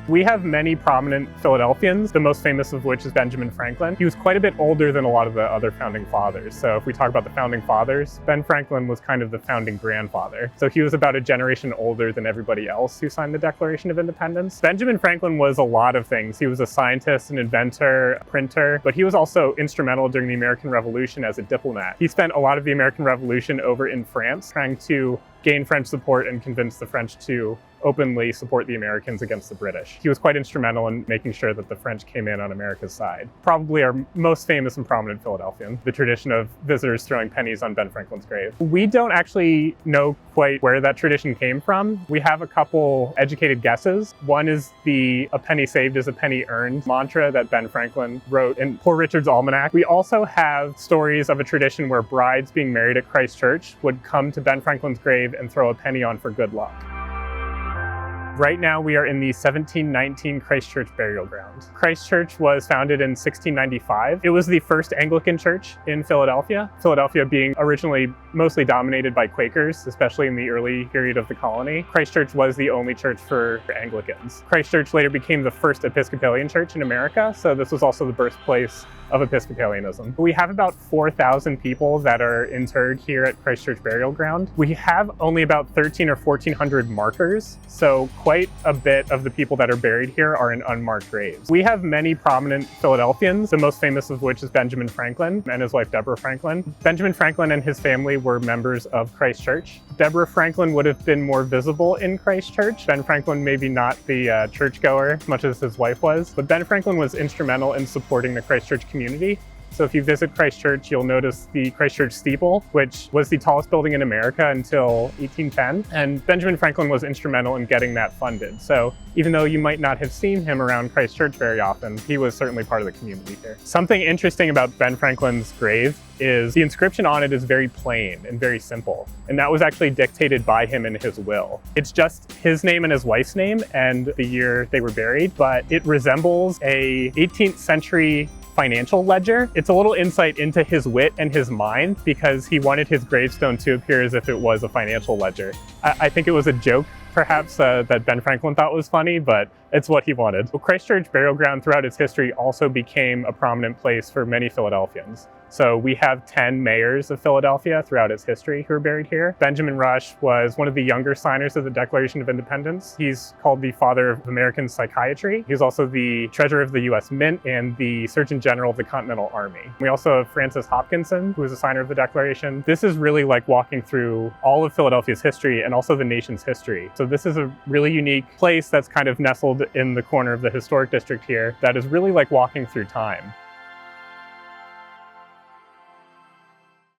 We have many prominent Philadelphians, the most famous of which is Benjamin Franklin. He was quite a bit older than a lot of the other founding fathers. So if we talk about the founding fathers, Ben Franklin was kind of the founding grandfather. So he was about a generation older than everybody else who signed the Declaration of Independence. Benjamin Franklin was a lot of things. He was a scientist, an inventor, a printer, but he was also instrumental during the American Revolution as a diplomat. He spent a lot of the American Revolution over in France trying to gain French support and convince the French to openly support the Americans against the British. He was quite instrumental in making sure that the French came in on America's side. Probably our most famous and prominent Philadelphian, the tradition of visitors throwing pennies on Ben Franklin's grave. We don't actually know quite where that tradition came from. We have a couple educated guesses. One is the "a penny saved is a penny earned" mantra that Ben Franklin wrote in Poor Richard's Almanac. We also have stories of a tradition where brides being married at Christ Church would come to Ben Franklin's grave and throw a penny on for good luck. Right now, we are in the 1719 Christ Church burial ground. Christ Church was founded in 1695. It was the first Anglican church in Philadelphia. Philadelphia being originally mostly dominated by Quakers, especially in the early period of the colony. Christ Church was the only church for Anglicans. Christ Church later became the first Episcopalian church in America, so this was also the birthplace of Episcopalianism. We have about 4,000 people that are interred here at Christ Church Burial Ground. We have only about 1,300 or 1,400 markers, so quite a bit of the people that are buried here are in unmarked graves. We have many prominent Philadelphians, the most famous of which is Benjamin Franklin and his wife Deborah Franklin. Benjamin Franklin and his family were members of Christ Church. Deborah Franklin would have been more visible in Christ Church. Ben Franklin maybe not the churchgoer as much as his wife was, but Ben Franklin was instrumental in supporting the Christ Church community. So if you visit Christ Church, you'll notice the Christ Church steeple, which was the tallest building in America until 1810. And Benjamin Franklin was instrumental in getting that funded. So even though you might not have seen him around Christ Church very often, he was certainly part of the community here. Something interesting about Ben Franklin's grave is the inscription on it is very plain and very simple. And that was actually dictated by him in his will. It's just his name and his wife's name and the year they were buried, but it resembles a 18th century financial ledger. It's a little insight into his wit and his mind because he wanted his gravestone to appear as if it was a financial ledger. I think it was a joke perhaps that Ben Franklin thought was funny, but it's what he wanted. Christ Church Burial Ground throughout its history also became a prominent place for many Philadelphians. So we have 10 mayors of Philadelphia throughout its history who are buried here. Benjamin Rush was one of the younger signers of the Declaration of Independence. He's called the father of American psychiatry. He's also the treasurer of the US Mint and the Surgeon General of the Continental Army. We also have Francis Hopkinson, who was a signer of the Declaration. This is really like walking through all of Philadelphia's history and also the nation's history. So this is a really unique place that's kind of nestled in the corner of the historic district here that is really like walking through time.